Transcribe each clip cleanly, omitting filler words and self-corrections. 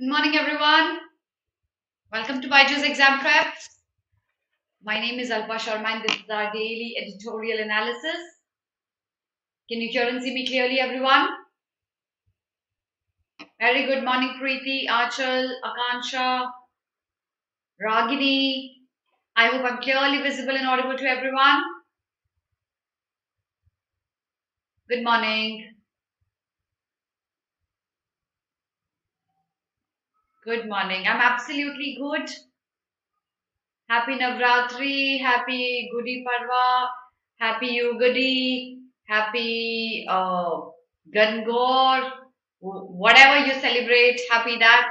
Good morning, everyone. Welcome to BYJU'S Exam Prep. My name is Alpa Sharma, and this is our daily editorial analysis. Can you hear and see me clearly, everyone? Very good morning, Preeti, Achal, Akansha, Ragini. I hope I'm clearly visible and audible to everyone. Good morning. Good morning. I'm absolutely good. Happy Navratri, happy Gudi Padwa, happy Yugadi, happy Gangor, whatever you celebrate, happy that.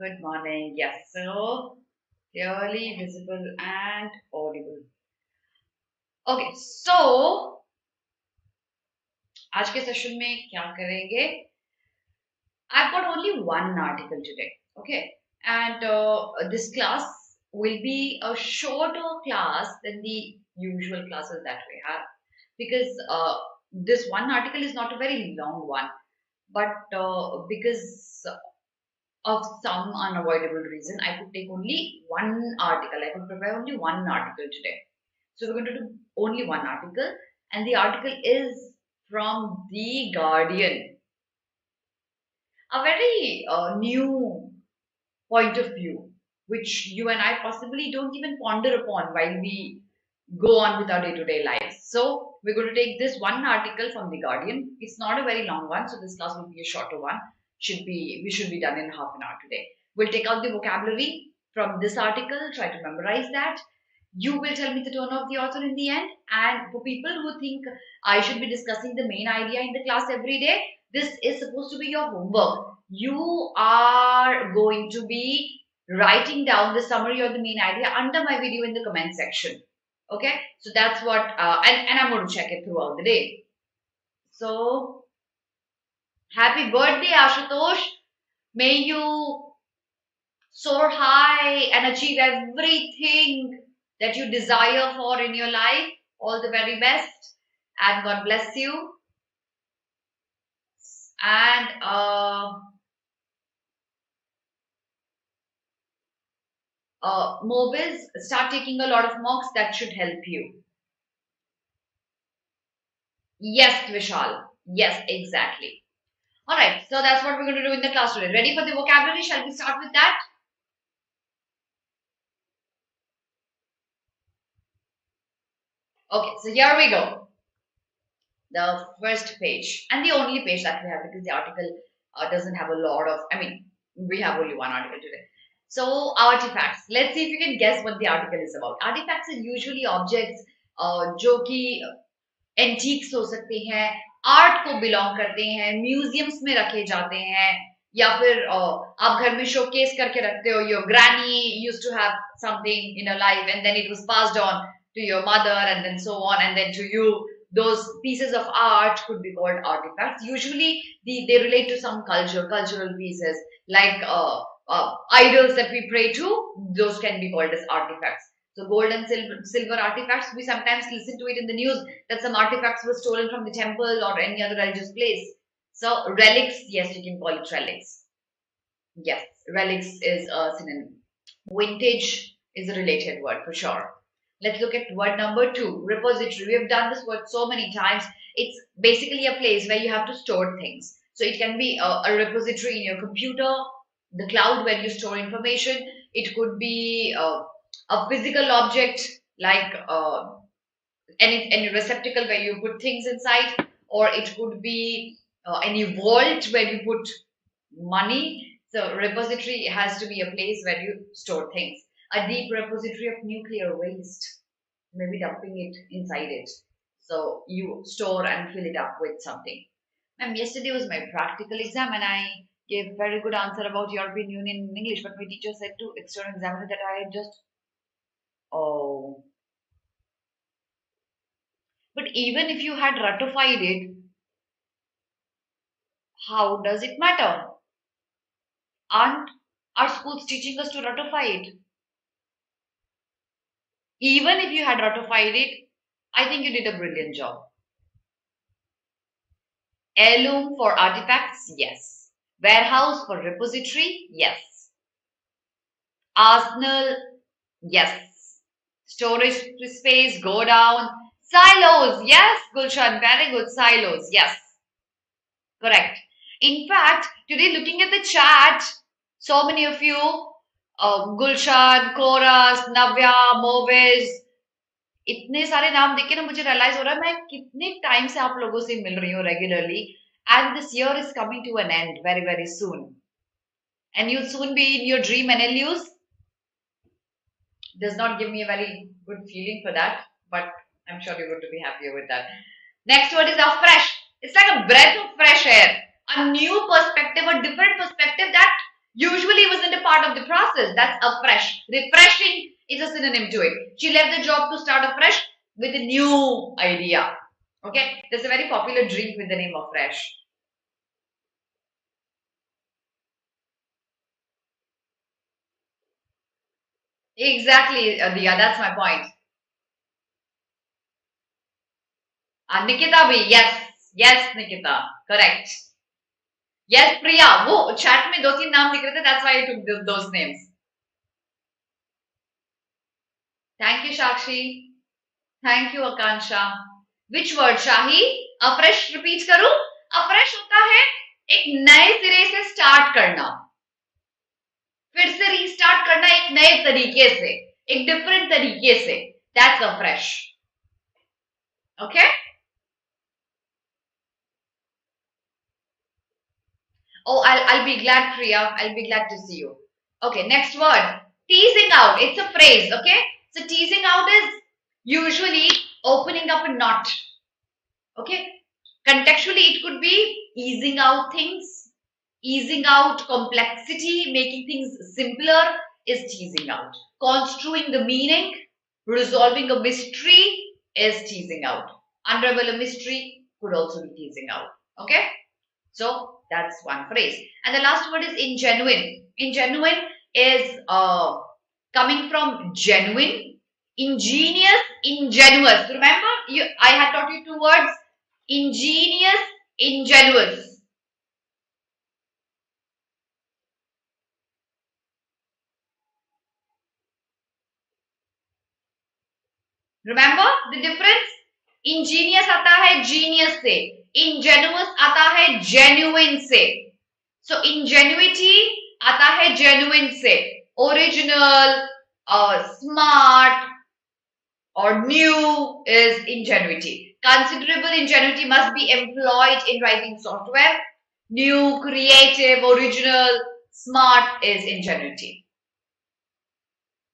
Good morning. Yes, so clearly visible and audible. Okay, so आज के session में क्या करेंगे? I've got only one article today, okay? And this class will be a shorter class than the usual classes that we have because this one article is not a very long one, but because of some unavoidable reason, I could take only one article. I could prepare only one article today. So we're going to do only one article, and the article is from The Guardian, a very new point of view, which you and I possibly don't even ponder upon while we go on with our day-to-day lives. So we're going to take this one article from The Guardian. It's not a very long one, so this class will be a shorter one. We should be done in half an hour today. We'll take out the vocabulary from this article, try to memorize that. You will tell me the tone of the author in the end. And for people who think I should be discussing the main idea in the class every day, this is supposed to be your homework. You are going to be writing down the summary or the main idea under my video in the comment section. Okay, so that's what, and I'm going to check it throughout the day. So, happy birthday, Ashutosh. May you soar high and achieve everything that you desire for in your life. All the very best, and God bless you. And Mobiz, start taking a lot of mocks. That should help you. Yes, Vishal. Yes, exactly. All right, so that's what we're going to do in the class today. Ready for the vocabulary? Shall we start with that? Okay, so here we go. The first page and the only page that we have because the article doesn't have a lot of, we have only one article today. So, artifacts. Let's see if you can guess what the article is about. Artifacts are usually objects जो कि antiques हो सकते हैं, art को belong करते हैं, museums में रखे जाते हैं, या फिर आप घर में शोकेस करके रखते हो. Your granny used to have something in a life and then it was passed on to your mother and then so on and then to you. Those pieces of art could be called artifacts. Usually they relate to some cultural pieces like idols that we pray to. Those can be called as artifacts. So gold and silver artifacts, we sometimes listen to it in the news that some artifacts were stolen from the temple or any other religious place. So relics, yes, you can call it relics. Yes, relics is a synonym. Vintage is a related word for sure. Let's look at word number 2, repository. We have done this word so many times. It's basically a place where you have to store things. So it can be a repository in your computer, the cloud where you store information. It could be a physical object like any receptacle where you put things inside, or it could be any vault where you put money. So repository has to be a place where you store things. A deep repository of nuclear waste, maybe dumping it inside it. So you store and fill it up with something. And yesterday was my practical exam and I gave very good answer about European Union in English, but my teacher said to external examiner that I had just, oh. But even if you had ratified it, how does it matter? Aren't our schools teaching us to ratify it? Even if you had ratified it, I think you did a brilliant job. Heirloom for artifacts, yes. Warehouse for repository, yes. Arsenal, yes. Storage space, go down. Silos, yes, Gulshan, very good. Silos, yes. Correct. In fact, today looking at the chat, so many of you, Gulshan, Chorus, Navya, Moviz, इतने सारे नाम देख के ना मुझे realise हो रहा है मैं कितने टाइम से आप लोगों से मिल रही हूँ regularly and this year is coming to an end very very soon and you'll soon be in your dream NLUs. Does not give me a very good feeling for that, but I'm sure you're going to be happier with that. Next word is a fresh. It's like a breath of fresh air, a new perspective, a different perspective that usually wasn't a part of the process. That's a fresh. Refreshing is a synonym to it. She left the job to start afresh with a new idea. Okay, there's a very popular drink with the name of fresh. Exactly, Diya, that's my point. Nikita bhi, yes, Nikita, correct. Yes, Priya, वो chat में 2-3 नाम दिख रहे थे, that's why I took those names. Thank you, Shakshi. Thank you, Akansha. Which word, Shahi? Afresh repeat करूं? Afresh होता है एक नए सिरे से स्टार्ट करना, फिर से रीस्टार्ट करना एक नए तरीके से, एक डिफरेंट तरीके से. That's afresh. Okay? Oh, I'll be glad, Priya. I'll be glad to see you. Okay, next word. Teasing out. It's a phrase, okay? So teasing out is usually opening up a knot. Okay? Contextually, it could be easing out things, easing out complexity, making things simpler is teasing out. Construing the meaning, resolving a mystery is teasing out. Unravel a mystery could also be teasing out. Okay? So that's one phrase. And the last word is ingenuine. Ingenuine is coming from genuine, ingenious, ingenuous. Remember, I had taught you 2 words, ingenious, ingenuous. Remember the difference? Ingenious आता है genius से, ingenuous आता है genuine से. So ingenuity आता है genuine से, original, smart or new is ingenuity. Considerable ingenuity must be employed in writing software. New, creative, original, smart is ingenuity.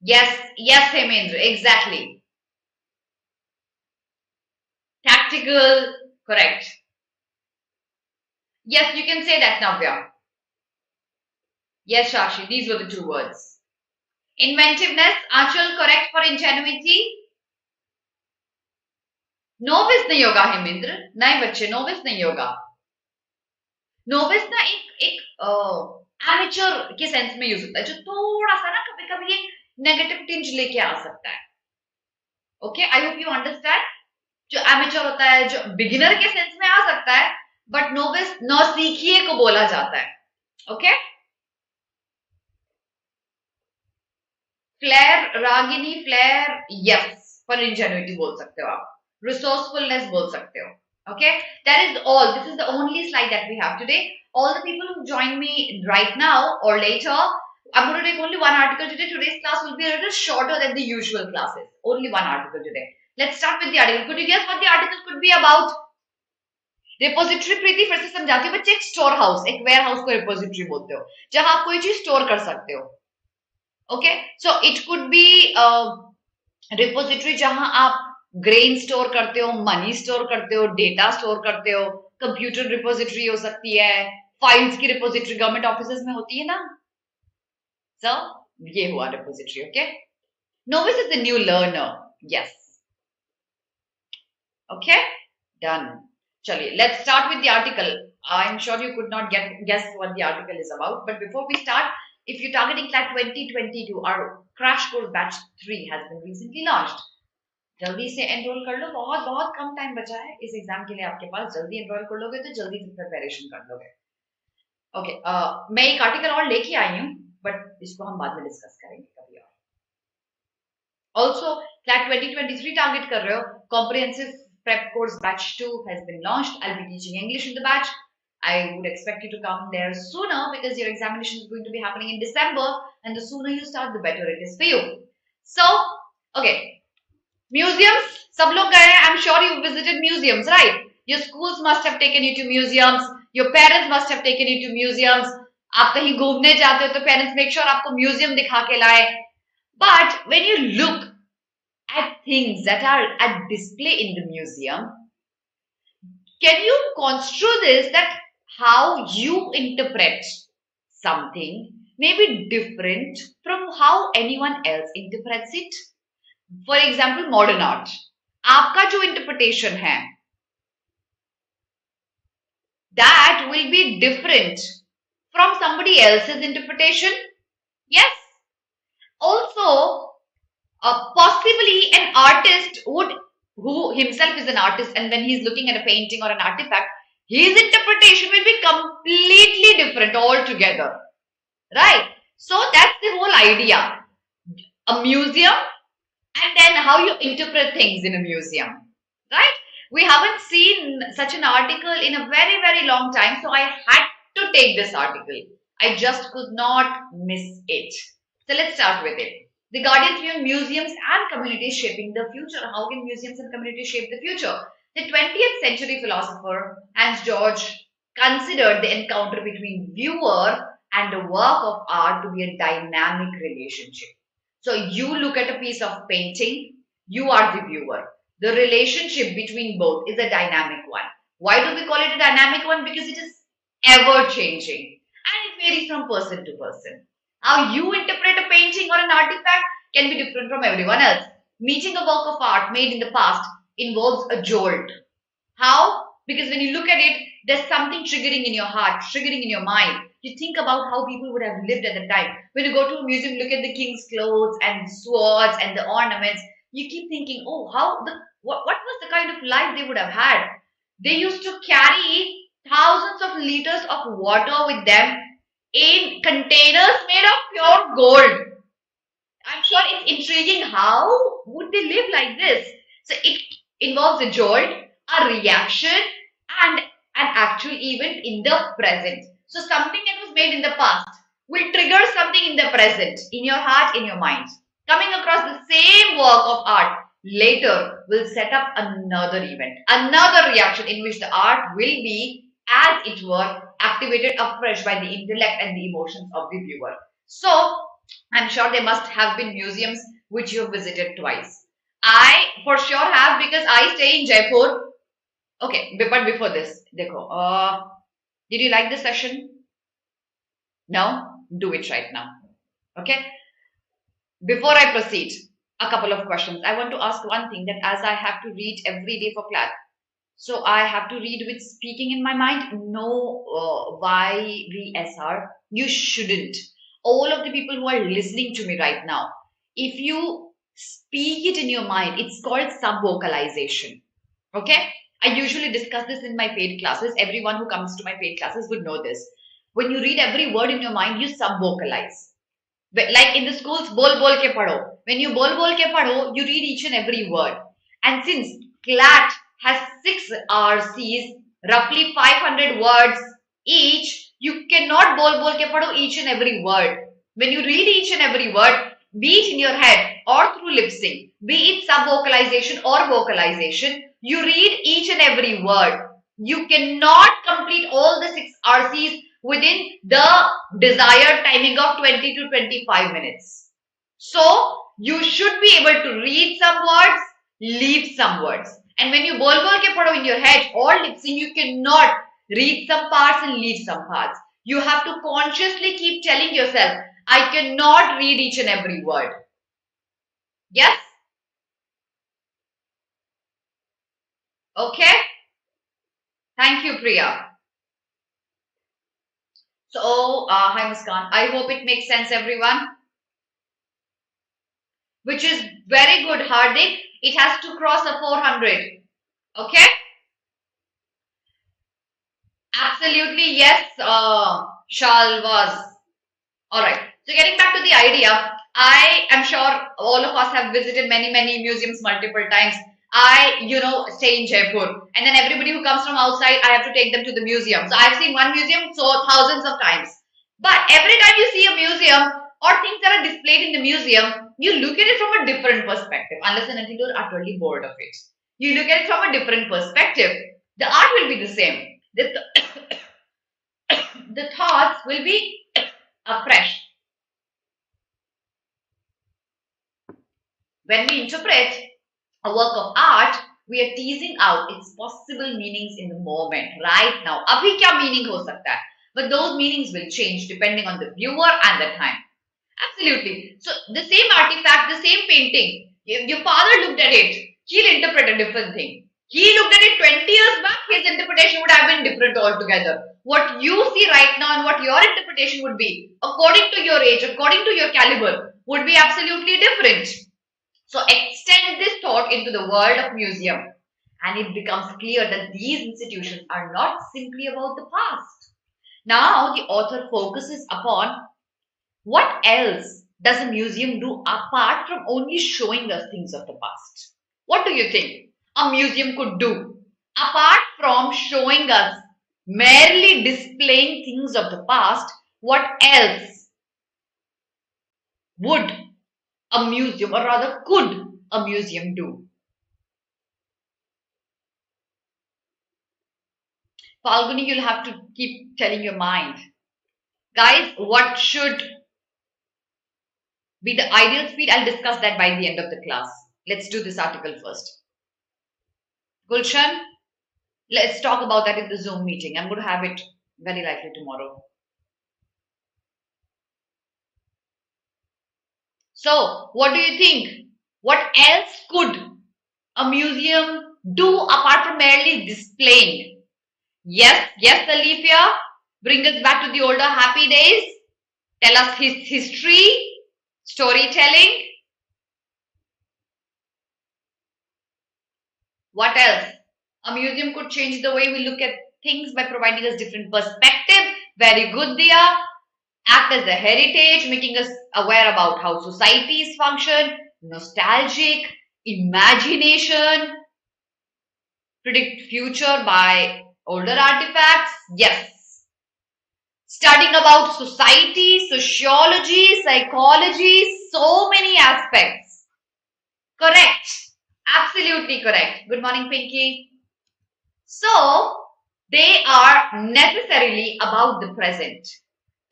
Yes, Hemendra, exactly. Tactical, correct. Yes, you can say that, Navya. Yes, Shashi, these were the 2 words. Inventiveness, Achal, correct for ingenuity. Novice नहीं होगा हेमेंद्र, नहीं बच्चे novice नहीं होगा. Novice ना एक amateur के sense में यूज होता है, जो थोड़ा सा ना कभी कभी एक नेगेटिव टिंज लेके आ सकता है. Okay, I hope you understand. जो amateur होता है, जो बिगिनर के सेंस में आ सकता है, बट novice नौसीखिए को बोला जाता है. Okay, flair, Ragini, flair, yes for ingenuity बोल सकते हो आप. Resourcefulness बोल सकते हो. Okay, that is all. This is the only slide that we have today. All the people who join me right now or later, I'm going to take only one article today. Today's class will be a little shorter than the usual classes. Only one article today. Let's start with the article. Could you guess what the article could be about? Repository, प्रीति फिर से समझाती हूँ बच्चे. एक store house, एक ware house को repository बोलते हो, जहां आप कोई चीज स्टोर कर सकते हो. Okay, so it could be repository जहां आप ग्रेन स्टोर करते हो, मनी स्टोर करते हो, डेटा स्टोर करते हो, कंप्यूटर रिपोजिटरी हो सकती है, फाइल्स की रिपोजिटरी गवर्नमेंट ऑफिसेस में होती है ना. सो ये हुआ repository. Okay, novice is the new learner. Yes, okay, done. चलिए, let's start with the article. I am sure you could not guess what the article is about, but before we start, if you're targeting CLAT 2022, our crash course batch 3 has been recently launched. जल्दी से enrol कर लो, बहुत बहुत कम time बचा है इस exam के लिए आपके पास, जल्दी एनरोल कर लोगे तो जल्दी से प्रिपरेशन कर लोगे। ओके, मैं एक आर्टिकल और लेके आई हूँ, बट इसको हम बाद में डिस्कस करेंगे कभी और। ऑल्सो CLAT 2023 टारगेट कर रहे हो, comprehensive prep course batch 2 has been launched. I'll be teaching English in the batch. I would expect you to come there sooner because your examination is going to be happening in December, and the sooner you start, the better it is for you. So, okay, museums, सब लोग गए हैं. I'm sure you visited museums, right? Your schools must have taken you to museums. Your parents must have taken you to museums. आप कहीं घूमने जाते हो तो parents make sure आपको museum दिखा के लाए. But when you look at things that are at display in the museum, can you construe this that how you interpret something may be different from how anyone else interprets it? For example, modern art. आपका जो interpretation है, that will be different from somebody else's interpretation. Yes. Also, possibly an artist who himself is an artist, and when he's looking at a painting or an artifact, his interpretation will be completely different altogether, right? So that's the whole idea. A museum, and then how you interpret things in a museum, right? We haven't seen such an article in a very, very long time, so I had to take this article. I just could not miss it. So let's start with it. The Guardian's view on museums and communities shaping the future. How can museums and communities shape the future? The 20th century philosopher Hans George considered the encounter between viewer and a work of art to be a dynamic relationship. So you look at a piece of painting, you are the viewer. The relationship between both is a dynamic one. Why do we call it a dynamic one? Because it is ever changing and it varies from person to person. How you interpret a painting or an artifact can be different from everyone else. Meeting a work of art made in the past involves a jolt. How? Because when you look at it, there's something triggering in your heart, triggering in your mind. You think about how people would have lived at the time. When you go to a museum, look at the king's clothes and swords and the ornaments. You keep thinking, oh, what was the kind of life they would have had? They used to carry thousands of liters of water with them in containers made of pure gold. I'm sure it's intriguing. How would they live like this? So it involves a jolt, a reaction, and an actual event in the present. So something that was made in the past will trigger something in the present, in your heart, in your mind. Coming across the same work of art later will set up another event, another reaction in which the art will be, as it were, activated afresh by the intellect and the emotions of the viewer. So, I'm sure there must have been museums which you have visited twice. I for sure have because I stay in Jaipur. Okay, but before this, dekho, did you like this session? No? Do it right now. Okay? Before I proceed, a couple of questions. I want to ask one thing, that as I have to read every day for CLAT, so I have to read with speaking in my mind. No YVSR. You shouldn't. All of the people who are listening to me right now, if you speak it in your mind, it's called sub-vocalization. Okay? I usually discuss this in my paid classes. Everyone who comes to my paid classes would know this. When you read every word in your mind, you sub-vocalize. Like in the schools, bol bol ke padho. When you bol ke padho, you read each and every word. And since CLAT has 6 RCs, roughly 500 words each, you cannot bol ke padho each and every word. When you read each and every word, be it in your head or through lip sync, be it sub-vocalization or vocalization, you read each and every word. You cannot complete all the 6 RCs within the desired timing of 20 to 25 minutes. So, you should be able to read some words, leave some words. And when you bol ke padho in your head or lip sync, you cannot read some parts and leave some parts. You have to consciously keep telling yourself, I cannot read each and every word. Yes? Okay? Thank you, Priya. So, hi Muskan. I hope it makes sense, everyone. Which is very good, Hardik. It has to cross a 400. Okay? Absolutely, yes, Shal was. Alright. So getting back to the idea, I am sure all of us have visited many museums multiple times. Stay in Jaipur, and then everybody who comes from outside, I have to take them to the museum. So I've seen one museum so thousands of times. But every time you see a museum or things that are displayed in the museum, you look at it from a different perspective, unless and until you're utterly bored of it. You look at it from a different perspective. The art will be the same. The thoughts will be afresh. When we interpret a work of art, we are teasing out its possible meanings in the moment, right now. Abhi kya meaning ho sakta hai? But those meanings will change depending on the viewer and the time. Absolutely. So the same artifact, the same painting, your father looked at it, he'll interpret a different thing. He looked at it 20 years back, his interpretation would have been different altogether. What you see right now and what your interpretation would be, according to your age, according to your caliber, would be absolutely different. So extend this thought into the world of museum, and it becomes clear that these institutions are not simply about the past. Now the author focuses upon what else does a museum do apart from only showing us things of the past. What do you think a museum could do apart from showing us, merely displaying things of the past? What else would a museum, or rather could a museum do? Falguni, you'll have to keep telling your mind. Guys, what should be the ideal speed? I'll discuss that by the end of the class. Let's do this article first. Gulshan, let's talk about that in the Zoom meeting. I'm going to have it very likely tomorrow. So, what do you think? What else could a museum do apart from merely displaying? Yes, Alifia, bring us back to the older happy days. Tell us his history, storytelling. What else? A museum could change the way we look at things by providing us different perspective. Very good, Dia. Act as a heritage, making us aware about how societies function, nostalgic, imagination, predict future by older artifacts. Yes. Studying about society, sociology, psychology, so many aspects. Correct. Absolutely correct. Good morning, Pinky. So, they are necessarily about the present.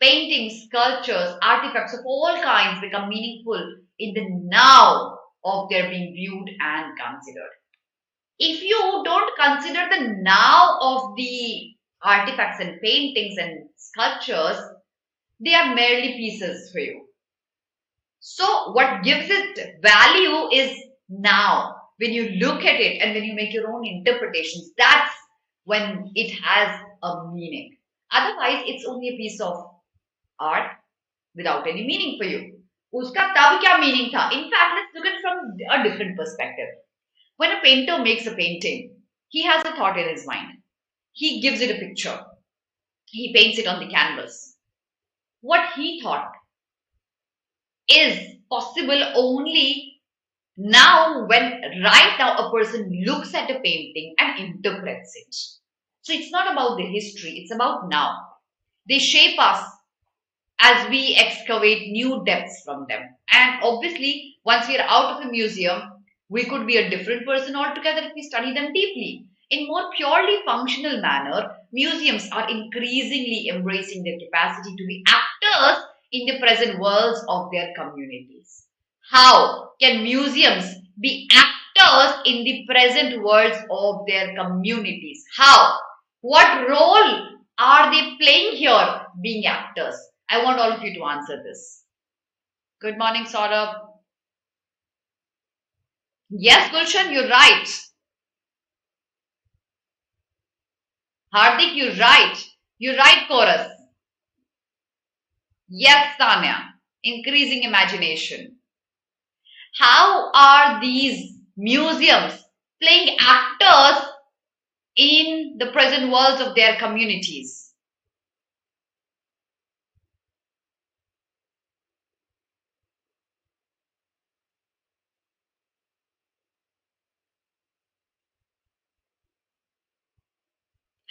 Paintings, sculptures, artifacts of all kinds become meaningful in the now of their being viewed and considered. If you don't consider the now of the artifacts and paintings and sculptures, they are merely pieces for you. So what gives it value is now. When you look at it and when you make your own interpretations, that's when it has a meaning. Otherwise, it's only a piece of art without any meaning for you. Uska tab kya meaning tha? In fact, let's look at it from a different perspective. When a painter makes a painting, he has a thought in his mind. He gives it a picture. He paints it on the canvas. What he thought is possible only now, when right now a person looks at a painting and interprets it. So it's not about the history, it's about now. They shape us as we excavate new depths from them. And obviously, once we are out of a museum, we could be a different person altogether if we study them deeply. In more purely functional manner, museums are increasingly embracing their capacity to be actors in the present worlds of their communities. How can museums be actors in the present worlds of their communities? How? What role are they playing here being actors? I want all of you to answer this. Good morning, Saurabh. Yes, Gulshan, you're right. Hardik, you're right. You're right, Chorus. Yes, Tanya. Increasing imagination. How are these museums playing actors in the present worlds of their communities.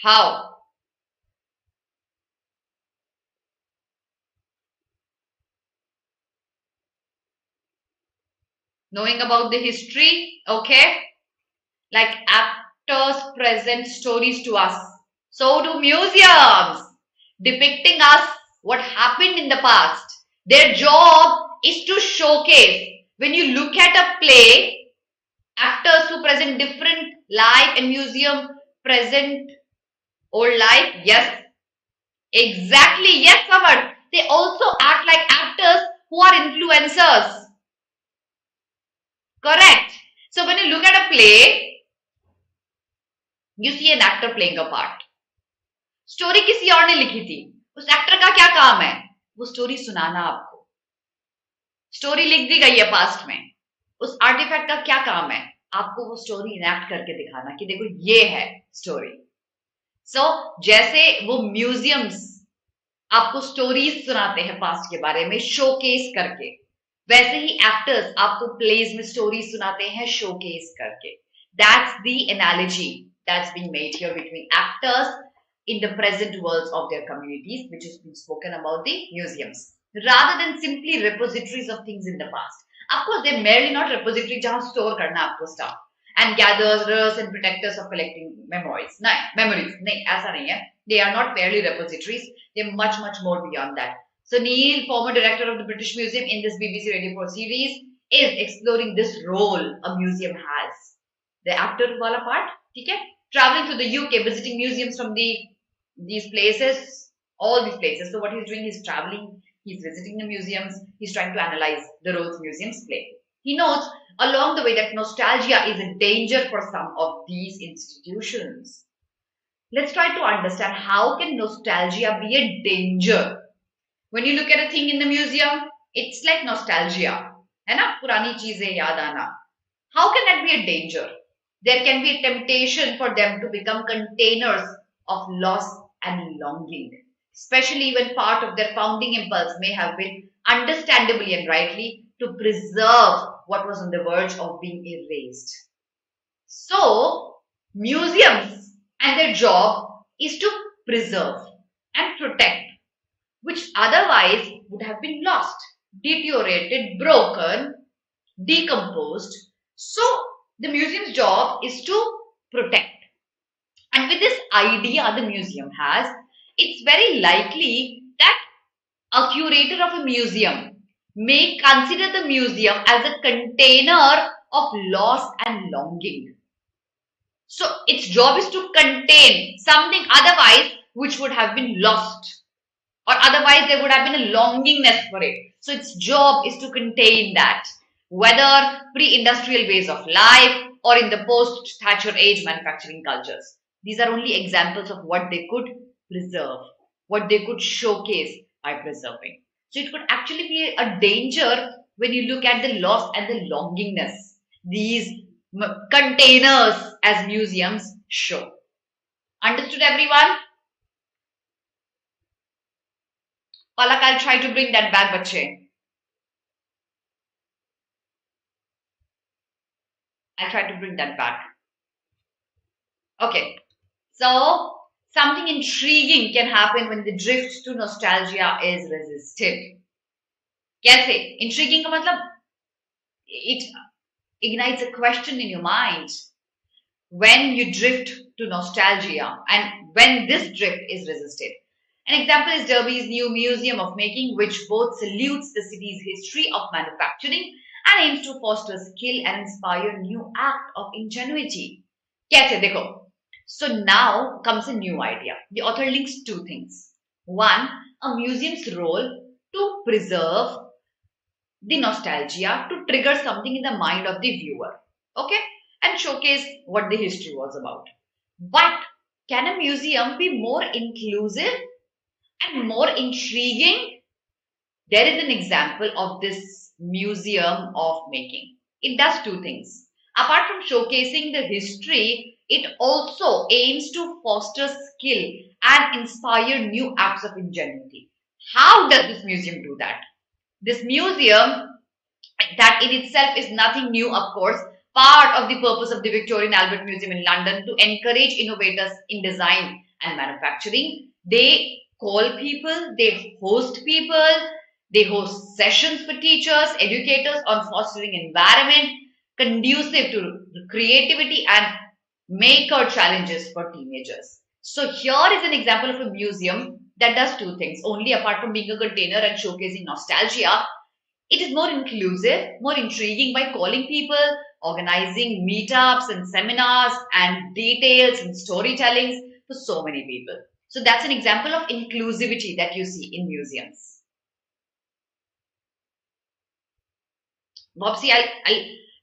How? Knowing about the history, okay? Like actors present stories to us. So do museums, depicting us what happened in the past. Their job is to showcase. When you look at a play, actors who present different life and museum present old life. Yes, exactly. Yes, Samar. They also act like actors who are influencers. Correct. So when you look at a play, you see an actor playing a part. Story किसी और ने लिखी थी, उस actor का क्या काम है? वो स्टोरी सुनाना आपको. स्टोरी लिख दी गई है पास्ट में, उस आर्टिफैक्ट का क्या काम है? आपको वो स्टोरी इनैक्ट करके दिखाना कि देखो ये है स्टोरी. सो जैसे वो म्यूजियम्स आपको स्टोरीज सुनाते हैं पास्ट के बारे में शोकेस करके, वैसे ही एक्टर्स आपको प्लेज में स्टोरीज सुनाते हैं शोकेस करके. That's the analogy that's being made here between actors in the present worlds of their communities, which has been spoken about the museums, rather than simply repositories of things in the past. Of course, they're merely not repository jahan store karna aapko stuff and gatherers and protectors of collecting memories. Nahin, aisa nahi hai. They are not merely repositories. They're much, much more beyond that. So Neil, former director of the British Museum in this BBC Radio 4 series, is exploring this role a museum has. The actor wala part, theek hai? Traveling to the UK, visiting museums from these places, all these places. So what he's doing is traveling, he's visiting the museums, he's trying to analyze the roles museums play. He notes along the way that nostalgia is a danger for some of these institutions. Let's try to understand how can nostalgia be a danger. When you look at a thing in the museum, it's like nostalgia, है ना? पुरानी चीजें याद आना. How can that be a danger? There can be a temptation for them to become containers of loss and longing, especially when part of their founding impulse may have been, understandably and rightly, to preserve what was on the verge of being erased. So, museums and their job is to preserve and protect, which otherwise would have been lost, deteriorated, broken, decomposed. So, the museum's job is to protect. And with this idea the museum has, it's very likely that a curator of a museum may consider the museum as a container of loss and longing. So its job is to contain something otherwise which would have been lost, or otherwise there would have been a longingness for it. So its job is to contain that, whether pre-industrial ways of life or in the post-Thatcher age manufacturing cultures. These are only examples of what they could preserve, what they could showcase by preserving. So it could actually be a danger when you look at the loss and the longingness these containers as museums show. Understood, everyone? Palak, I'll try to bring that back, bache. I'll try to bring that back. Okay. So, something intriguing can happen when the drift to nostalgia is resisted. Kaise? Intriguing ka matlab, it ignites a question in your mind when you drift to nostalgia and when this drift is resisted. An example is Derby's new Museum of Making, which both salutes the city's history of manufacturing and aims to foster skill and inspire new act of ingenuity. Kaise? Dekho. So now comes a new idea. The author links two things. One, a museum's role to preserve the nostalgia, to trigger something in the mind of the viewer, okay, and showcase what the history was about. But can a museum be more inclusive and more intriguing? There is an example of this Museum of Making. It does two things. Apart from showcasing the history, it also aims to foster skill and inspire new acts of ingenuity. How does this museum do that? This museum, that in itself is nothing new, of course, part of the purpose of the Victorian Albert Museum in London to encourage innovators in design and manufacturing. They call people, they host people, they host sessions for teachers, educators on fostering environment conducive to creativity and maker challenges for teenagers. So here is an example of a museum that does two things. Only apart from being a container and showcasing nostalgia, it is more inclusive, more intriguing by calling people, organizing meetups and seminars and details and storytellings for so many people. So that's an example of inclusivity that you see in museums. Bobsy,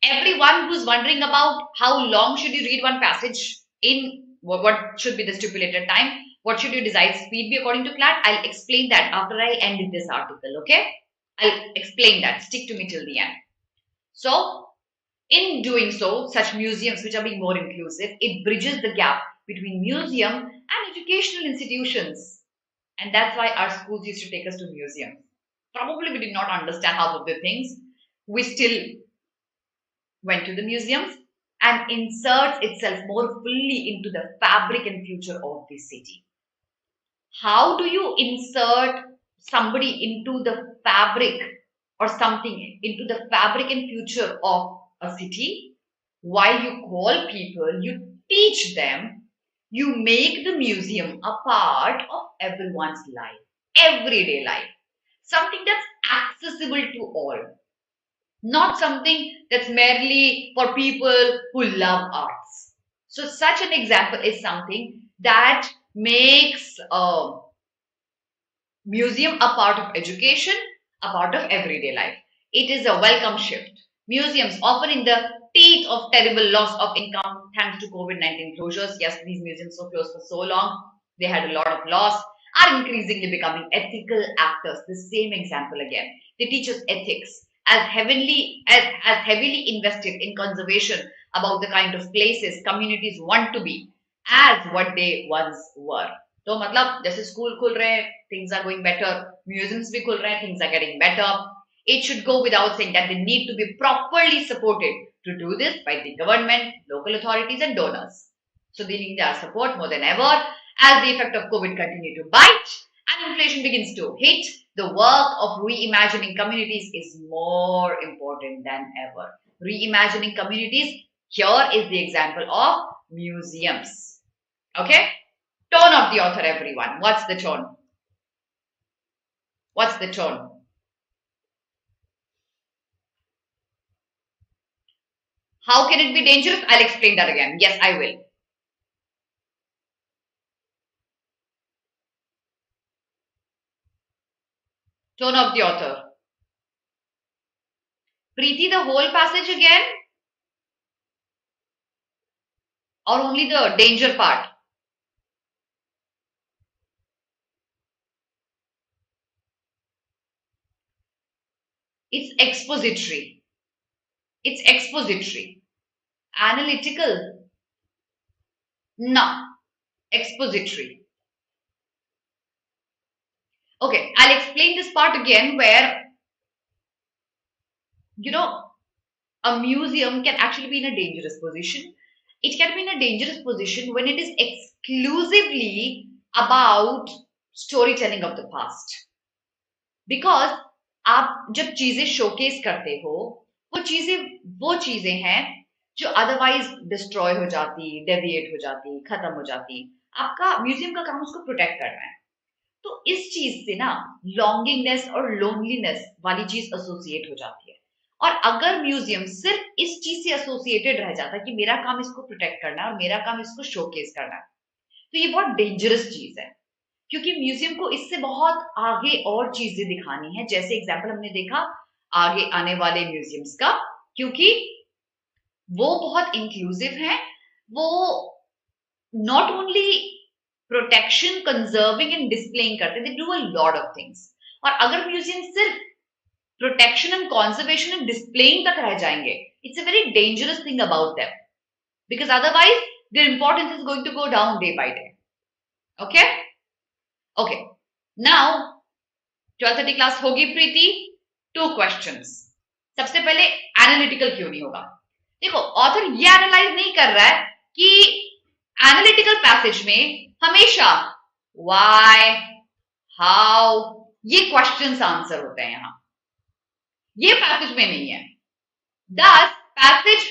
everyone who's wondering about how long should you read one passage in, what should be the stipulated time, what should your desired speed be according to CLAT, I'll explain that after I end this article, okay? I'll explain that. Stick to me till the end. So, in doing so, such museums which are being more inclusive, it bridges the gap between museum and educational institutions. And that's why our schools used to take us to museums. Probably we did not understand half of the things. We still went to the museums and inserts itself more fully into the fabric and future of the city. How do you insert somebody into the fabric or something into the fabric and future of a city? While you call people, you teach them, you make the museum a part of everyone's life, everyday life, something that's accessible to all, not something that's merely for people who love arts. So such an example is something that makes museum a part of education, a part of everyday life. It is a welcome shift. Museums, often in the teeth of terrible loss of income thanks to COVID-19 closures, yes, these museums were closed for so long, they had a lot of loss, are increasingly becoming ethical actors. The same example again. They teach us ethics as heavily invested in conservation about the kind of places communities want to be as what they once were. तो मतलब जैसे school खुल रहे हैं, things are going better, museums भी खुल रहे हैं, things are getting better. It should go without saying that they need to be properly supported to do this by the government, local authorities and donors. So they need our support more than ever as the effect of COVID continue to bite and inflation begins to hit. The work of reimagining communities is more important than ever. Reimagining communities, here is the example of museums. Okay? Tone of the author, everyone. What's the tone? What's the tone? How can it be dangerous? I'll explain that again. Yes, I will. Tone of the author. Preeti, the whole passage again? Or only the danger part? It's expository. It's expository. Analytical? No. Expository. Okay, I'll explain this part again where, you know, a museum can actually be in a dangerous position. It can be in a dangerous position when it is exclusively about storytelling of the past. Because आप जब चीजें showcase करते हो, वो चीजें हैं जो otherwise destroy हो जाती, डेविएट हो जाती, खत्म हो जाती. आपका म्यूजियम का काम उसको प्रोटेक्ट करना है. तो इस चीज से ना लॉन्गिंगनेस और लोनलीनेस वाली चीज एसोसिएट हो जाती है. और अगर म्यूजियम सिर्फ इस चीज से एसोसिएटेड रह जाता कि मेरा काम इसको प्रोटेक्ट करना है और मेरा काम इसको शोकेस करना है, तो ये बहुत डेंजरस चीज है. क्योंकि म्यूजियम को इससे बहुत आगे और चीजें दिखानी है, जैसे एग्जाम्पल हमने देखा आगे आने वाले म्यूजियम्स का, क्योंकि वो बहुत इंक्लूसिव है. वो not only protection, conserving and displaying करते, they do a lot of things. और अगर म्यूजियम सिर्फ protection and conservation and displaying तक रह जाएंगे. It's a very dangerous thing about them because otherwise their importance is going to go down day by day. Okay okay. Now 12th class होगी Preeti. 2 questions. सबसे पहले analytical क्यों नहीं होगा? देखो ऑथर ये एनालाइज नहीं कर रहा है कि एनालिटिकल पैसेज में हमेशा व्हाई, हाउ ये क्वेश्चंस आंसर होते हैं. यहां ये पैसेज में नहीं है. Thus, passage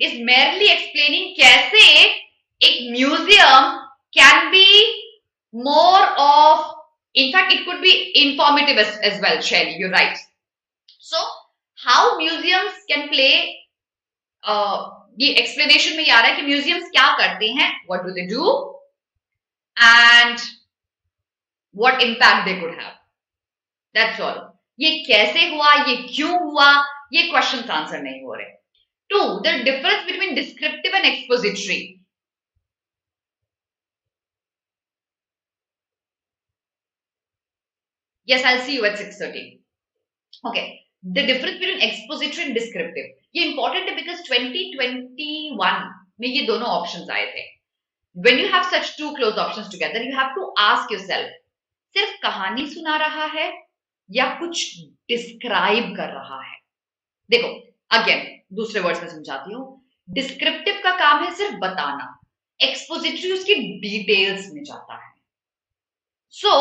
is merely explaining कैसे एक museum can be more of, in fact, it could be informative as well, Shelly, you're right. So, how museums can play, ये explanation में ये आ रहा है कि museums क्या करते हैं, what do they do, and what impact they could have. That's all. ये कैसे हुआ, ये क्यों हुआ, ये क्वेश्चंस आंसर नहीं हो रहे. 2, the difference between descriptive and expository. Yes, I'll see you at 6:30. Okay, the difference between expository and descriptive. ये important है because 2021 में ये दोनों options आए थे. When you have such 2 close options together, you have to ask yourself, सिर्फ कहानी सुना रहा है या कुछ डिस्क्राइब कर रहा है? देखो अगेन दूसरे वर्ड्स में समझाती हूं. डिस्क्रिप्टिव का काम है सिर्फ बताना, एक्सपोजिटरी उसकी डिटेल्स में जाता है. सो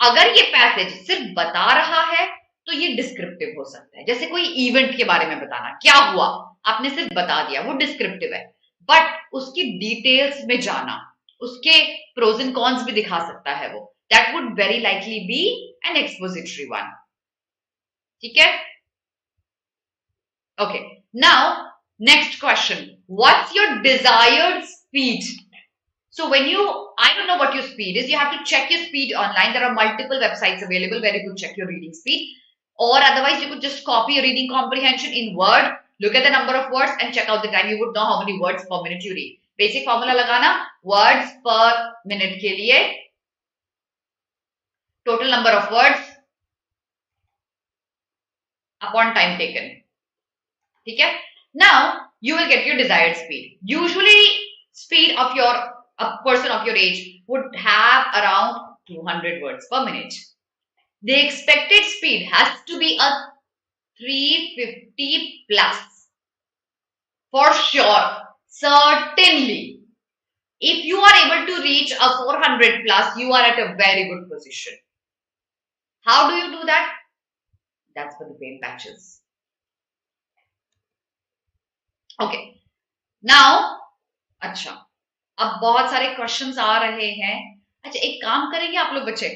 अगर ये पैसेज सिर्फ बता रहा है तो ये डिस्क्रिप्टिव हो सकता है. जैसे कोई इवेंट के बारे में बताना, क्या हुआ आपने सिर्फ बता दिया, वो डिस्क्रिप्टिव है. बट उसकी डिटेल्स में जाना, उसके प्रोज एंड कॉन्स भी दिखा सकता है वो, that would very likely be an expository one. ठीक है. Okay, now next question. What's your desired speed? So when you, I don't know what your speed is, you have to check your speed online. There are multiple websites available where you could check your reading speed, or otherwise you could just copy your reading comprehension in Word, look at the number of words and check out the time. You would know how many words per minute you read. Basic formula लगाना, words per minute के लिए, total number of words upon time taken. ठीक है. Now you will get your desired speed. Usually speed of a person of your age would have around 200 words per minute. The expected speed has to be a 350 plus for sure, certainly. If you are able to reach a 400 plus, you are at a very good position. How do you do that? That's for the paid batches. Okay. Now अच्छा, अब बहुत सारे questions आ रहे हैं. अच्छा एक काम करेंगे आप लोग बच्चे,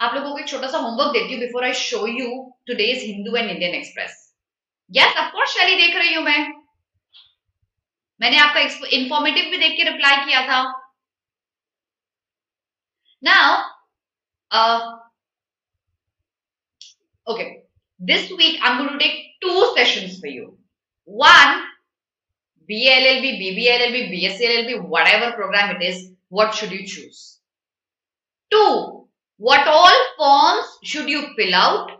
आप लोगों को एक छोटा सा होमवर्क देती हूँ before I show you today's Hindu and Indian express. Yes of course शैली देख रही हूं मैंने आपका इंफॉर्मेटिव भी देख के रिप्लाई किया था. Now okay, this week I am going to take 2 sessions for you. One, BLLB, BBLLB, BSLLB, whatever program it is, what should you choose? 2, what all forms should you fill out?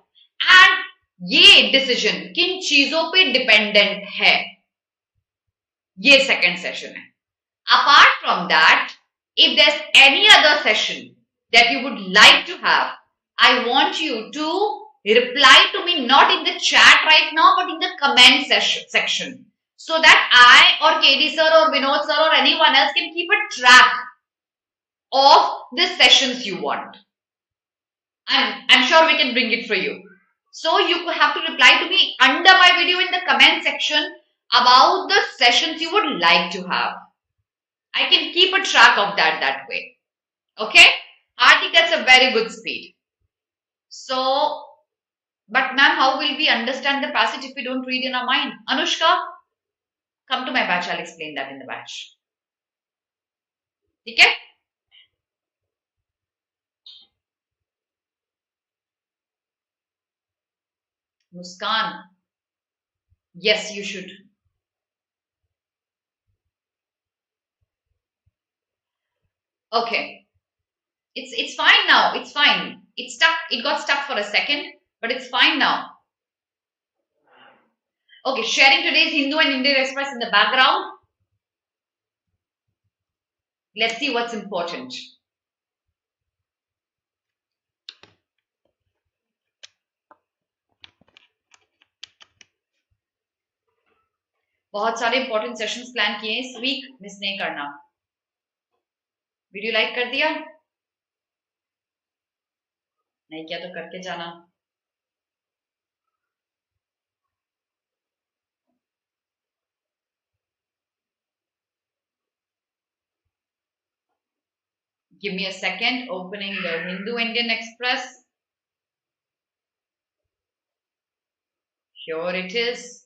And ये decision किन चीजों पे dependent है? ये second session है. Apart from that, if there's any other session that you would like to have, I want you to reply to me not in the chat right now but in the comment section so that I or KD sir or Vinod sir or anyone else can keep a track of the sessions you want. I'm sure we can bring it for you. So you have to reply to me under my video in the comment section about the sessions you would like to have. I can keep a track of that way. Okay? I think that's a very good speed. So but ma'am, how will we understand the passage if we don't read in our mind? Anushka, come to my batch. I'll explain that in the batch. Okay? Muskan, yes, you should. Okay. It's fine now. It's fine. It got stuck for a second, but it's fine now. Okay, sharing today's Hindu and Indian Express in the background. Let's see what's important. बहुत सारे important sessions plan किए इस week, miss नहीं करना. Video like कर दिया? नहीं किया तो करके जाना. Give me a second, opening the Hindu Indian Express. Here it is.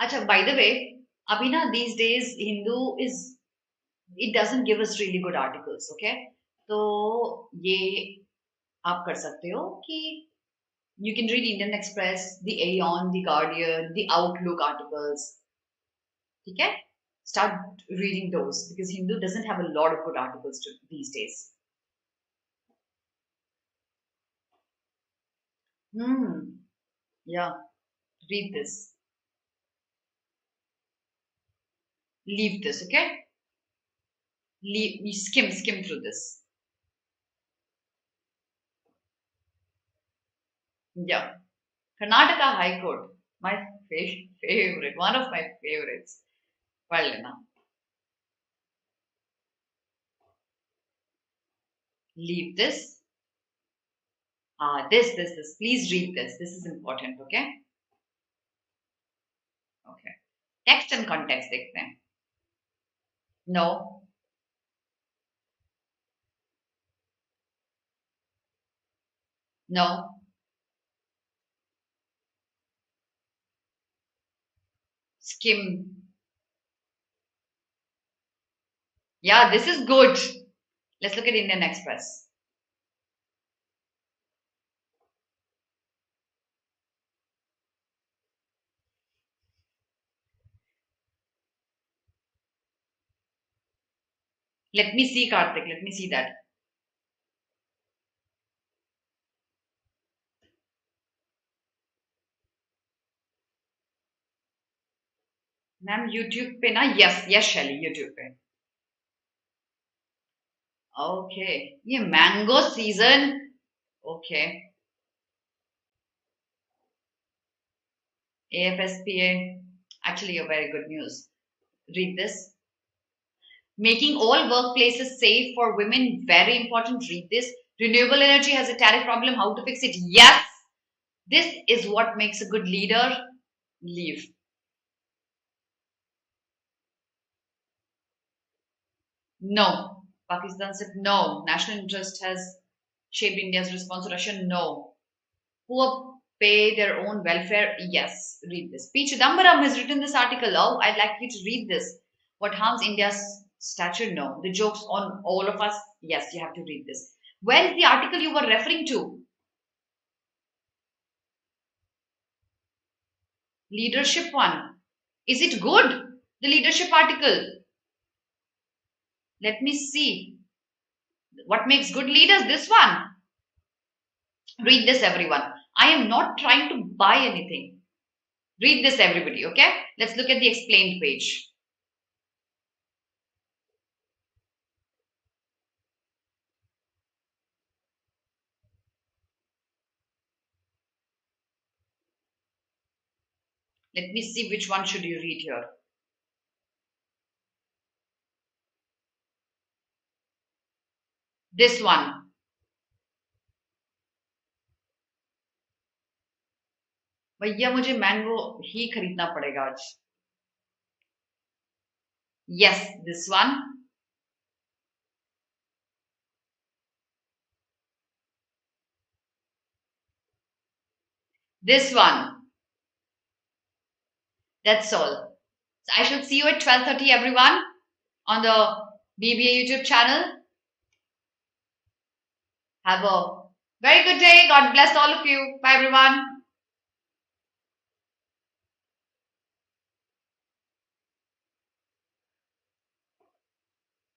अच्छा, by the way, अभी ना these days Hindu is it doesn't give us really good articles, okay? तो ये आप कर सकते हो कि you can read Indian Express, the Aeon, the Guardian, the Outlook articles. ठीक है? Start reading those because Hindu doesn't have a lot of good articles these days. Yeah, read this. Leave this, okay? Skim through this. Yeah. Karnataka High Court, my favorite, one of my favorites. पढ़ लेना. Leave this. This. Please read this. This is important, okay? Okay. Text and context देखते हैं. No. No. Skim. Yeah, this is good. Let's look at Indian Express. Let me see, Karthik. Let me see that. Ma'am YouTube पे ना yes शैली YouTube पे. Okay, ये mango season. Okay. AFSPA. Actually, a very good news. Read this. Making all workplaces safe for women. Very important. Read this. Renewable energy has a tariff problem. How to fix it? Yes. This is what makes a good leader. Leave. No. Pakistan said no. National interest has shaped India's response to Russia. No. Poor pay their own welfare. Yes. Read this. P. Chidambaram has written this article. Oh, I'd like you to read this. What harms India's stature? No. The jokes on all of us? Yes, you have to read this. Where is the article you were referring to? Leadership one. Is it good? The leadership article. Let me see. What makes good leaders? This one. Read this, everyone. I am not trying to buy anything. Read this, everybody, okay? Let's look at the explained page. Let me see which one should you read here. This one. भैया मुझे mango ही खरीदना पड़ेगा आज. Yes, this one. This one. That's all. So I shall see you at 12:30, everyone, on the BBA YouTube channel. Have a very good day. God bless all of you. Bye, everyone.